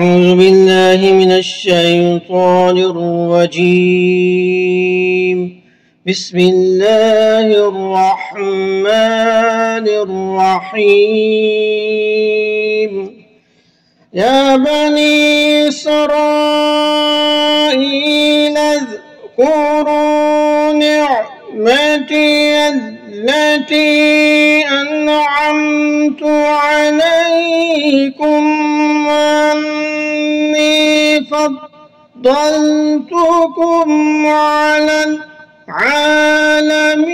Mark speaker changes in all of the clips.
Speaker 1: अऊज़ु बिल्लाहि मिनश शैतानिर रजीम। बिस्मिल्लाहिर रहमानिर रहीम। या बनी इसराईल अज़्कुरू निअमती अल्लती अनअमतु अलैकुम वअन्नी फद्दलतुकुम अलल आलमीन।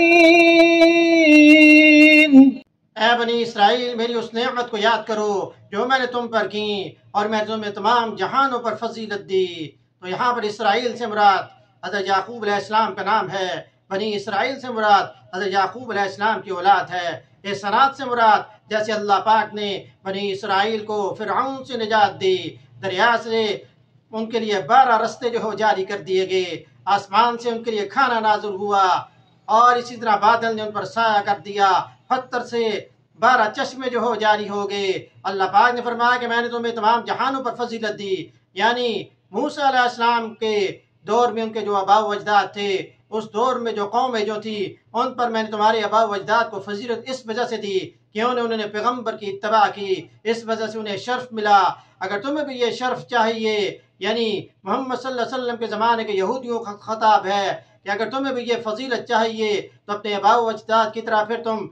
Speaker 2: ऐ बनी इसराइल, मेरी उस नेमत को याद करो जो मैंने तुम पर की और मैं तुम्हें तमाम जहानों पर फजीलत दी। तो यहाँ पर इसराइल से मुराद हज़रत याकूब अलैहिस्सलाम का नाम है। बनी इसराइल से मुराद हज़रत याकूब अलैहिस्सलाम की औलाद है। इस सनात से मुराद जैसे अल्लाह पाक ने बनी इसराइल को फिरऔन से निजात दी, दरिया से उनके लिए 12 रास्ते जो हो जारी कर दिए गए, आसमान से उनके लिए खाना नाजुल हुआ और इसी तरह बादल ने उन पर साया कर दिया, पत्थर से 12 चश्मे जो हो जारी हो गए। अल्लाह पाक ने फरमाया कि मैंने तुम्हें तमाम जहानों पर फजीलत दी। यानी मूसा अलैहिस्सलाम के दौर में उनके जो आबा वजदाद थे, उस दौर में जो कौमें जो थी, उन पर मैंने तुम्हारे आबा वजदाद को फजीलत इस वजह से दी कि उन्होंने पैगम्बर की इत्तबा की, इस वजह से उन्हें शर्फ मिला। अगर तुम्हें भी ये शर्फ चाहिए, यानी मोहम्मद सल्लल्लाहु अलैहि वसल्लम के ज़माने के यहूदियों का खिताब है कि अगर तुम्हें भी ये फजीलत चाहिए तो अपने आबा वजदाद की तरह फिर तुम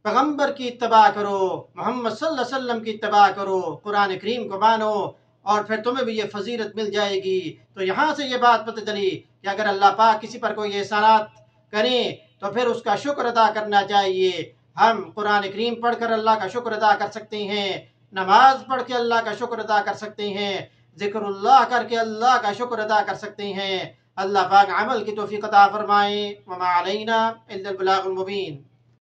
Speaker 2: पैगम्बर की इत्तबा करो, मोहम्मद सल्लल्लाहु अलैहि वसल्लम की इत्तबा करो, कुरान करीम को मानो और फिर तुम्हें भी ये फजीलत मिल जाएगी। तो यहाँ से ये बात पता चली कि अगर अल्लाह पाक किसी पर कोई एहसानात करें तो फिर उसका शुक्र अदा करना चाहिए। हम कुरान करीम पढ़कर अल्लाह का शुक्र अदा कर सकते हैं, नमाज पढ़ के अल्लाह का शुक्र अदा कर सकते हैं, जिक्रुल्लाह करके अल्लाह का शुक्र अदा कर सकते हैं। अल्लाह पाक अमल की तौफीक अता फरमाए। वमा अलैना इल्लल बलागुल मुबीन।